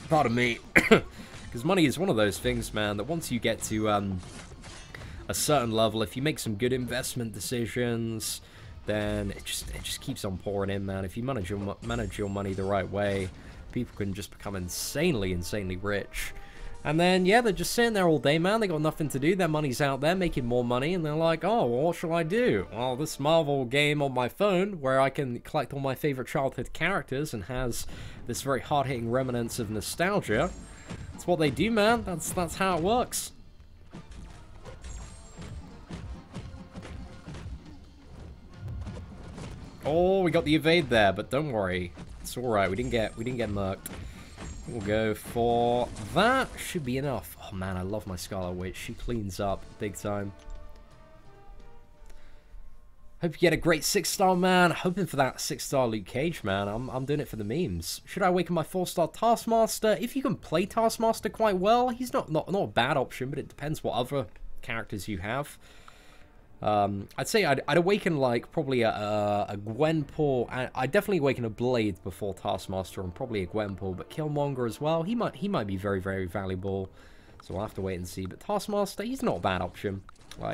Pardon me. Because money is one of those things, man, that once you get to a certain level, if you make some good investment decisions, then it just keeps on pouring in, man. If you manage your money the right way, people can just become insanely rich. And then, yeah, they're just sitting there all day, man. They got nothing to do. Their money's out there making more money, and they're like, oh, well, what shall I do? Well, this Marvel game on my phone, where I can collect all my favorite childhood characters and has this very hard-hitting remnants of nostalgia. That's what they do, man. That's how it works. Oh, we got the evade there, but don't worry. It's alright. We didn't get murked. We'll go for that. Should be enough. Oh man, I love my Scarlet Witch. She cleans up big time. Hope you get a great 6-star, man. Hoping for that 6-star Luke Cage, man. I'm doing it for the memes. Should I awaken my 4-star Taskmaster? If you can play Taskmaster quite well, he's not a bad option, but it depends what other characters you have. I'd say I'd awaken, like, probably a Gwenpool. I'd definitely awaken a Blade before Taskmaster, and probably a Gwenpool, but Killmonger as well. He might be very, very valuable, so we'll have to wait and see. But Taskmaster, he's not a bad option.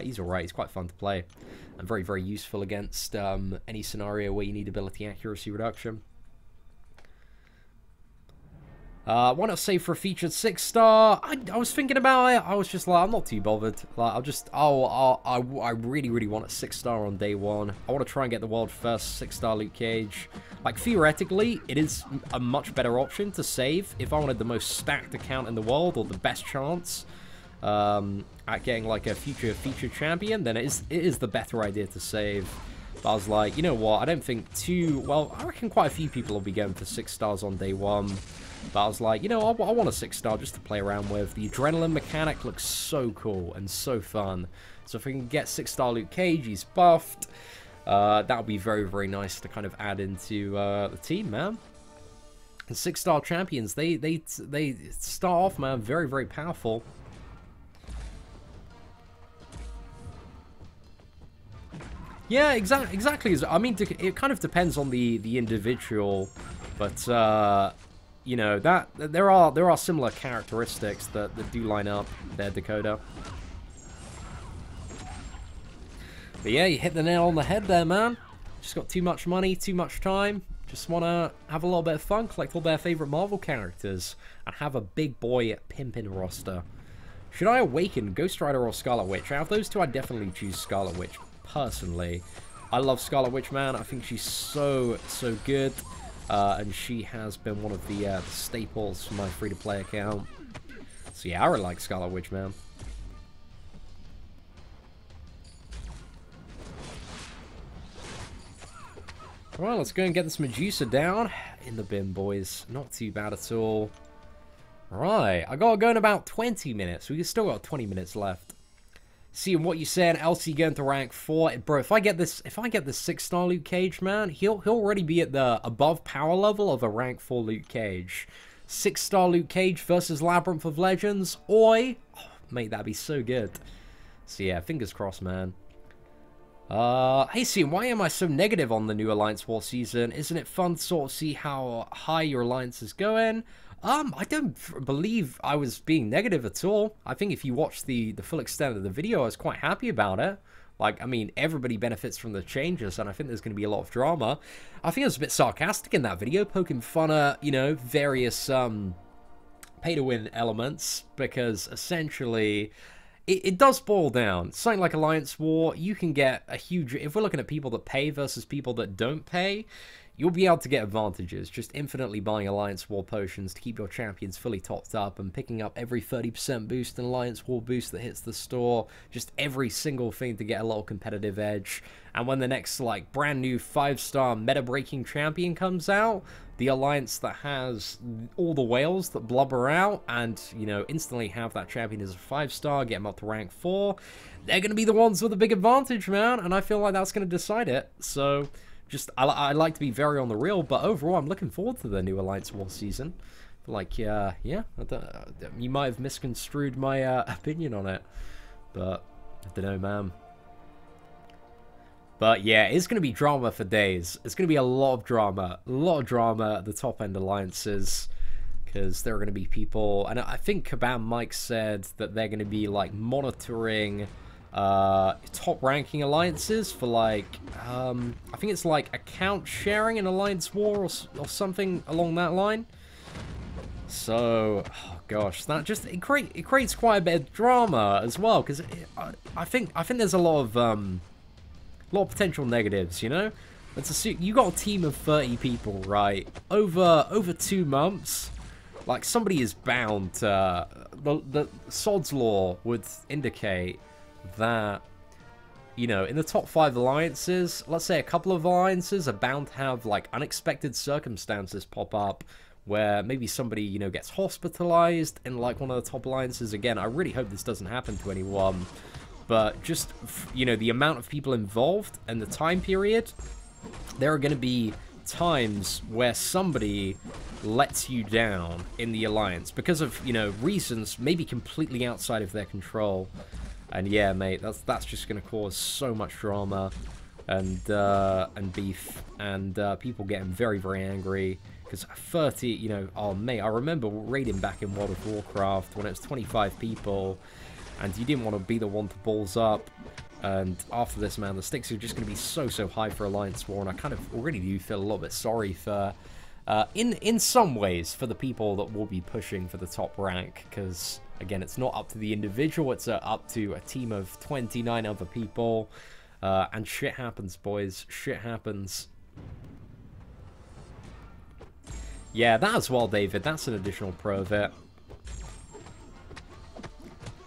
He's alright, he's quite fun to play, and very, very useful against any scenario where you need ability accuracy reduction. Why not save for a featured 6-star? I was thinking about it. I was just like, I'm not too bothered. Like, I really, really want a 6-star on day one. I want to try and get the world first 6-star Luke Cage. Like, theoretically, it is a much better option to save if I wanted the most stacked account in the world, or the best chance at getting, like, a future featured champion. Then it is the better idea to save. But I was like, you know what? I don't think well, I reckon quite a few people will be going for 6 stars on day one. But I was like, you know, I want a 6-star just to play around with. The adrenaline mechanic looks so cool and so fun. So if we can get 6-star Luke Cage, he's buffed. That would be very, very nice to kind of add into the team, man. And 6-star champions, they start off, man, very, very powerful. Yeah, exactly. I mean, it kind of depends on the individual, but you know, that there are similar characteristics that do line up there, Dakota. But yeah, you hit the nail on the head there, man. Just got too much money, too much time. Just want to have a little bit of fun, collect all their favorite Marvel characters, and have a big boy pimpin' roster. Should I awaken Ghost Rider or Scarlet Witch? Out of those two, I'd definitely choose Scarlet Witch, personally. I love Scarlet Witch, man. I think she's so good. And she has been one of the staples for my free-to-play account. So yeah, I really like Scarlet Witch, man. Alright, let's go and get this Medusa down in the bin, boys. Not too bad at all. Right, I got to go in about 20 minutes. We still got 20 minutes left. Seeing what you said, LC going to rank 4. Bro, if I get this 6-star Luke Cage, man, he'll already be at the above power level of a rank 4 Luke Cage. 6-star Luke Cage versus Labyrinth of Legends. Oi! Oh, mate, that'd be so good. So yeah, fingers crossed, man. Hey, Seatin, why am I so negative on the new Alliance War season? Isn't it fun to sort of see how high your alliance is going? I don't believe I was being negative at all. I think if you watch the full extent of the video, I was quite happy about it. Like, I mean, everybody benefits from the changes, and I think there's going to be a lot of drama. I think I was a bit sarcastic in that video, poking fun at, you know, various pay-to-win elements, because essentially it does boil down. Something like Alliance War, you can get a huge... If we're looking at people that pay versus people that don't pay, you'll be able to get advantages, just infinitely buying Alliance War potions to keep your champions fully topped up and picking up every 30% boost and Alliance War boost that hits the store, just every single thing to get a little competitive edge. And when the next, like, brand new 5-star meta-breaking champion comes out, the alliance that has all the whales that blubber out and, you know, instantly have that champion as a 5-star, get them up to rank 4, they're going to be the ones with a big advantage, man, and I feel like that's going to decide it. So... just, I like to be very on the real, but overall, I'm looking forward to the new Alliance War season. Like, yeah, you might have misconstrued my opinion on it, but I don't know, man. But yeah, it's going to be drama for days. It's going to be a lot of drama at the top-end alliances, because there are going to be people, and I think Kabam Mike said that they're going to be, like, monitoring... top ranking alliances for, like, I think it's like account sharing in Alliance War or something along that line. So, oh gosh, that just it creates quite a bit of drama as well, because I think there's a lot of potential negatives, you know. You got a team of 30 people, right? Over 2 months, like, somebody is bound to the subz law would indicate that, you know, in the top 5 alliances, let's say a couple of alliances are bound to have, like, unexpected circumstances pop up where maybe somebody, you know, gets hospitalized in, like, one of the top alliances. Again, I really hope this doesn't happen to anyone, but just, you know, the amount of people involved and the time period, there are going to be times where somebody lets you down in the alliance because of, you know, reasons maybe completely outside of their control. And yeah, mate, that's just going to cause so much drama and beef and people getting very, very angry because 30, you know, oh mate, I remember raiding back in World of Warcraft when it was 25 people and you didn't want to be the one to balls up. And after this, man, the stakes are just going to be so high for Alliance War, and I kind of already do feel a little bit sorry for, in some ways, for the people that will be pushing for the top rank, because... again, it's not up to the individual, it's up to a team of 29 other people. And shit happens, boys. Shit happens. Yeah, that as well, David. That's an additional pro of it.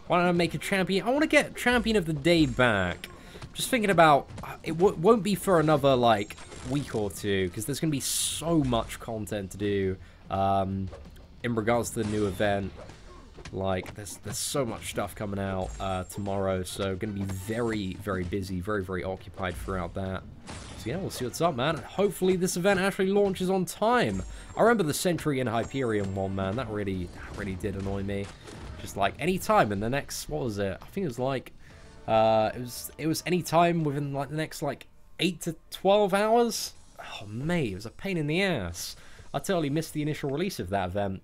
Why don't I make a champion? I want to get Champion of the Day back. Just thinking about... it won't be for another, like, week or two, because there's going to be so much content to do in regards to the new event. Like, there's so much stuff coming out tomorrow, so going to be very, very busy, very, very occupied throughout that. So yeah, we'll see what's up, man. And hopefully this event actually launches on time. I remember the Sentry and Hyperion one, man. That really did annoy me. Just like any time in the next, what was it? I think it was like, it was any time within like the next like 8 to 12 hours. Oh mate, it was a pain in the ass. I totally missed the initial release of that event.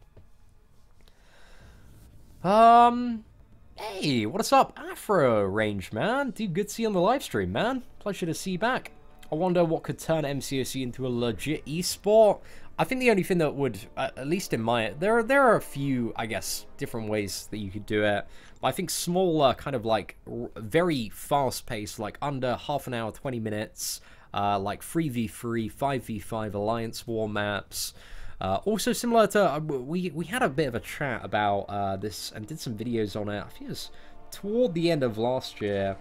Hey, what's up, Afro Range, man? Dude, good to see you on the live stream, man. Pleasure to see you back. I wonder what could turn MCOC into a legit esport. I think the only thing that would, at least in my... There are a few, I guess, different ways that you could do it. But I think smaller, kind of like, very fast-paced, like under half an hour, 20 minutes, like 3v3, 5v5 Alliance War maps. Also similar to, we had a bit of a chat about this and did some videos on it. I think it was toward the end of last year.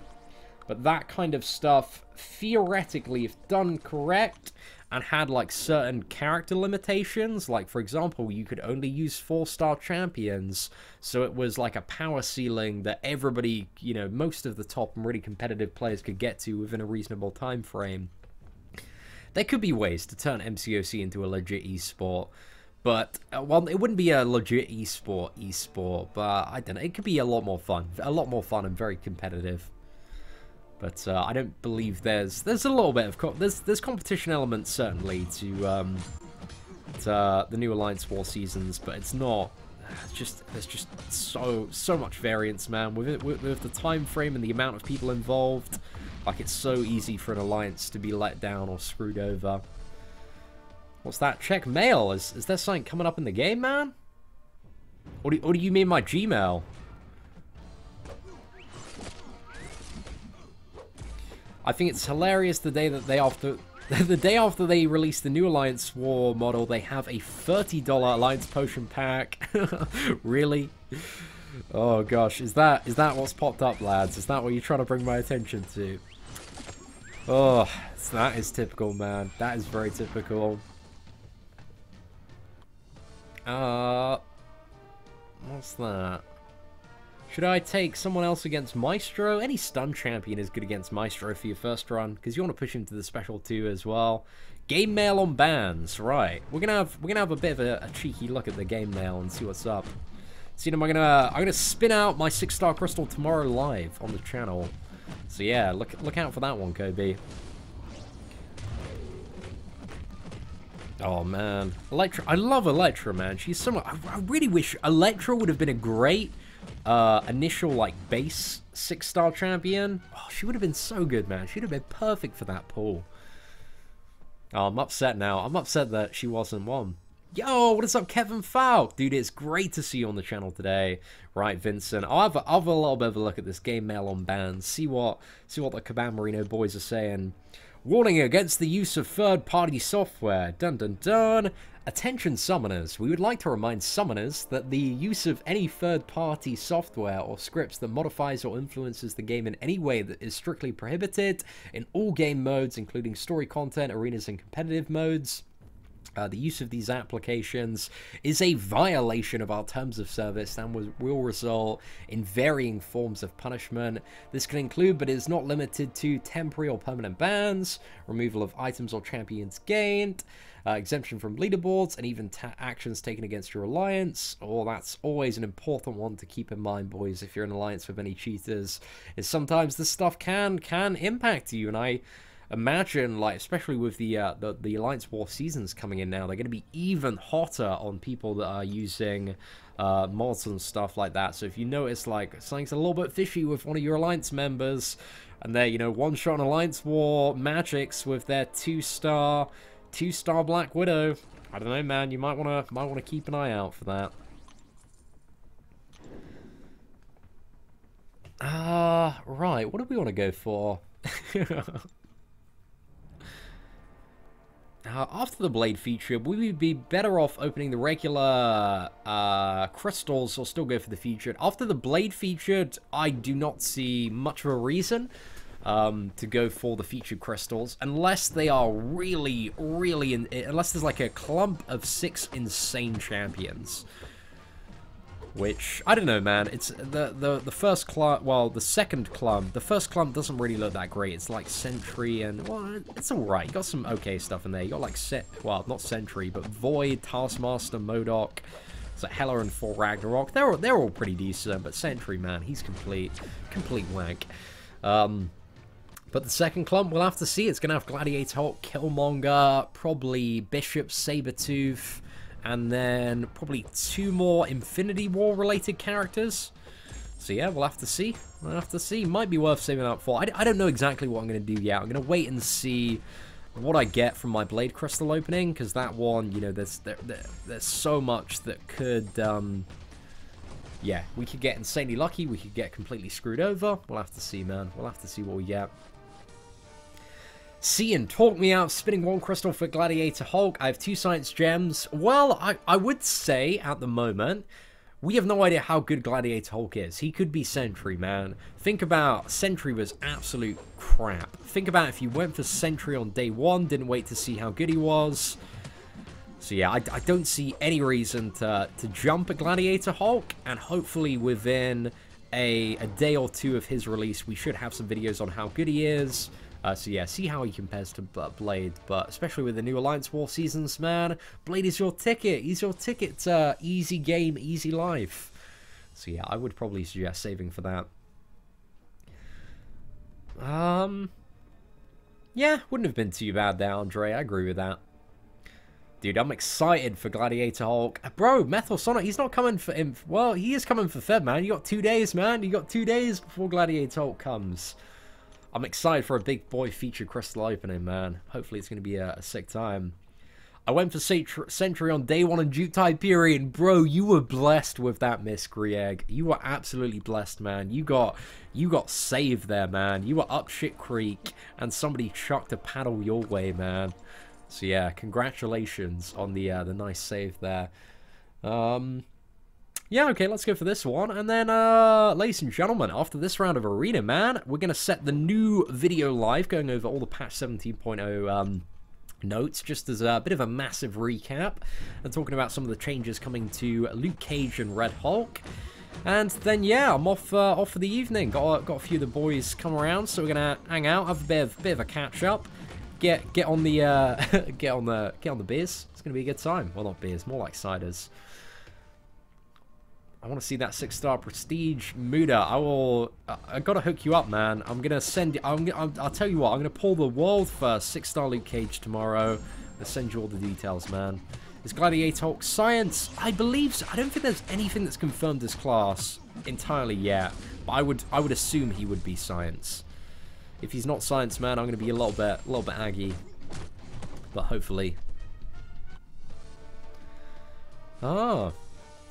But that kind of stuff, theoretically, if done correct, and had like certain character limitations. Like, for example, you could only use 4-star champions, so it was like a power ceiling that everybody, you know, most of the top and really competitive players could get to within a reasonable time frame. There could be ways to turn MCOC into a legit esport, but, well, it wouldn't be a legit esport, but I don't know, it could be a lot more fun and very competitive. But I don't believe there's a little bit of there's competition elements certainly to the new Alliance War seasons, but it's not. There's just so much variance, man. With the time frame and the amount of people involved, like, it's so easy for an alliance to be let down or screwed over. What's that? Check mail. Is there something coming up in the game, man? Or do you mean my Gmail? I think it's hilarious the day after they release the new Alliance War model, they have a $30 Alliance Potion pack. Really? Oh gosh, is that what's popped up, lads? Is that what you're trying to bring my attention to? Oh, that is typical, man. That is very typical. What's that? Should I take someone else against Maestro? Any stun champion is good against Maestro for your first run, because you want to push him to the special 2 as well. Game mail on bans, right? We're gonna have a bit of a cheeky look at the game mail and see what's up. See, I'm gonna spin out my 6-star crystal tomorrow live on the channel. So yeah, look out for that one, Kobe. Oh man, Electra! I love Electra, man. She's so much. I really wish Electra would have been a great initial, like, base 6-star champion. Oh, she would have been so good, man. She'd have been perfect for that pool. Oh, I'm upset now. I'm upset that she wasn't one. Yo, what is up, Kevin Falk? Dude, it's great to see you on the channel today. Right, Vincent. I'll have a little bit of a look at this game mail on bans. See what the Caban Marino boys are saying. Warning against the use of third-party software. Dun dun dun. Attention summoners, we would like to remind summoners that the use of any third-party software or scripts that modifies or influences the game in any way that is strictly prohibited in all game modes, including story content, arenas, and competitive modes. The use of these applications is a violation of our terms of service and will result in varying forms of punishment. This can include, but is not limited to, temporary or permanent bans, removal of items or champions gained, exemption from leaderboards, and even actions taken against your alliance. Oh, that's always an important one to keep in mind, boys, if you're in an alliance with any cheaters, is sometimes this stuff can impact you. And I imagine, like, especially with the Alliance War seasons coming in now, they're going to be even hotter on people that are using mods and stuff like that. So if you notice, like, something's a little bit fishy with one of your Alliance members, and they're, you know, one-shot Alliance War magics with their 2-star Black Widow, I don't know, man, you might want to keep an eye out for that. Right, what do we want to go for? After the Blade feature, we would be better off opening the regular crystals or still go for the featured. After the Blade featured, I do not see much of a reason to go for the featured crystals, unless they are really, unless there's like a clump of 6 insane champions. Which, I don't know, man. It's the first clump, well, the second clump. The first clump doesn't really look that great. It's like Sentry and, well, it's alright. You got some okay stuff in there. You got like, well, not Sentry, but Void, Taskmaster, MODOK. It's like Hela and Thor Ragnarok. They're all pretty decent, but Sentry, man, he's complete wank. But the second clump, we'll have to see. It's gonna have Gladiator Hulk, Killmonger, probably Bishop, Sabretooth, and then probably 2 more Infinity War related characters. So yeah, we'll have to see. We'll have to see. Might be worth saving up for. I don't know exactly what I'm going to do yet. I'm going to wait and see what I get from my Blade Crystal opening, because that one, you know, there's so much that could, yeah, we could get insanely lucky. We could get completely screwed over. We'll have to see, man. We'll have to see what we get. Seatin, talk me out spinning 1 crystal for Gladiator Hulk. I have 2 science gems. Well, I would say at the moment, we have no idea how good Gladiator Hulk is. He could be Sentry, man. Think about, Sentry was absolute crap. Think about if you went for Sentry on day 1, didn't wait to see how good he was. So yeah, I don't see any reason to jump at Gladiator Hulk, and hopefully within a day or two of his release, we should have some videos on how good he is. So yeah, see how he compares to Blade, but especially with the new Alliance War seasons, man, Blade is your ticket. He's your ticket to easy game, easy life. So yeah, I would probably suggest saving for that. Yeah, wouldn't have been too bad there, Andre. I agree with that. Dude, I'm excited for Gladiator Hulk. Bro, Metal Sonic, he's not coming for him. Well, he is coming for Feb, man. You got 2 days, man. You got 2 days before Gladiator Hulk comes. I'm excited for a big boy feature crystal opening, man. Hopefully it's going to be a sick time. I went for Sentry on day 1 in Duke Hyperion. Bro, you were blessed with that miss, Grieg. You were absolutely blessed, man. You got saved there, man. You were up shit creek, and somebody chucked a paddle your way, man. So yeah, congratulations on the nice save there. Yeah, okay, let's go for this one. And then, ladies and gentlemen, after this round of Arena, man, we're going to set the new video live, going over all the patch 17.0 notes, just as a bit of a massive recap, and talking about some of the changes coming to Luke Cage and Red Hulk. And then, yeah, I'm off for the evening. Got a few of the boys come around, so we're going to hang out, have a bit of a catch-up. Get on the get on the beers. It's gonna be a good time. Well, not beers, more like ciders. I want to see that 6-star prestige Muda. I gotta hook you up, man. I'm gonna send. I'll tell you what. I'm gonna pull the world first 6-star Luke Cage tomorrow. I'll send you all the details, man. Is Gladiator Hulk science? I believe so. I don't think there's anything that's confirmed this class entirely yet. But I would assume he would be science. If he's not science, man, I'm going to be a little bit aggy. But hopefully. Ah,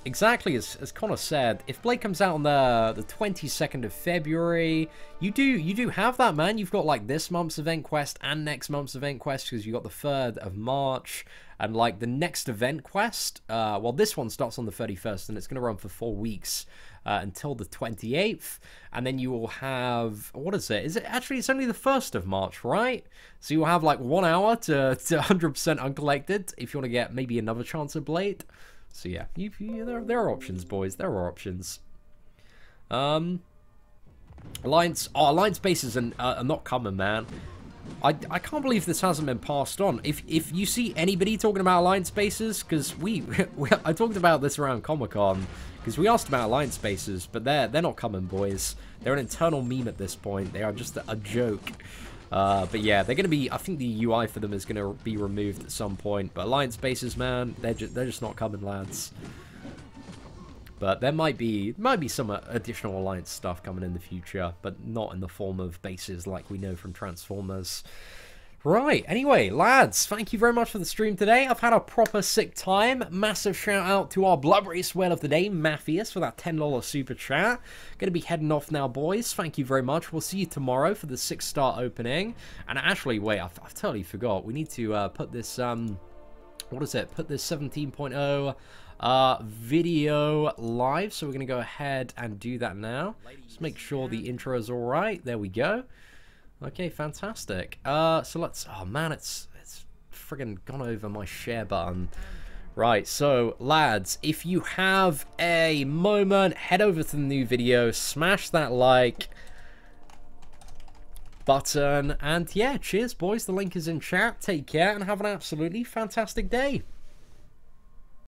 exactly as Connor said. If Blade comes out on the 22nd of February, you do have that, man. You've got like this month's event quest and next month's event quest, because you got the 3rd of March, and like the next event quest. Well, this one starts on the 31st, and it's going to run for 4 weeks. Until the 28th, and then you will have, what is it? Is it actually, it's only the 1st of March, right? So you'll have like 1 hour to 100% uncollected if you want to get maybe another chance at Blade. So yeah, there are options, boys. There are options. Alliance bases are not coming, man. I can't believe this hasn't been passed on. If you see anybody talking about Alliance bases, because I talked about this around Comic-Con, because we asked about Alliance bases, but they're not coming, boys. They're an internal meme at this point. They are just a joke. But yeah, they're going to be, I think the UI for them is going to be removed at some point. But Alliance bases, man, they're just not coming, lads. But there might be some additional Alliance stuff coming in the future, but not in the form of bases like we know from Transformers. Right, anyway, lads, thank you very much for the stream today. I've had a proper sick time. Massive shout out to our blubbery whale of the day, Matthias, for that $10 super chat. Gonna be heading off now, boys. Thank you very much. We'll see you tomorrow for the 6-star opening. And actually, wait, I've totally forgot. We need to put this, what is it? Put this 17.0 video live. So we're gonna go ahead and do that now. Just make sure the intro is all right. There we go. Okay, fantastic. So let's... Oh, man, it's friggin' gone over my share button. Right, so, lads, if you have a moment, head over to the new video, smash that like button, and yeah, cheers, boys. The link is in chat. Take care, and have an absolutely fantastic day.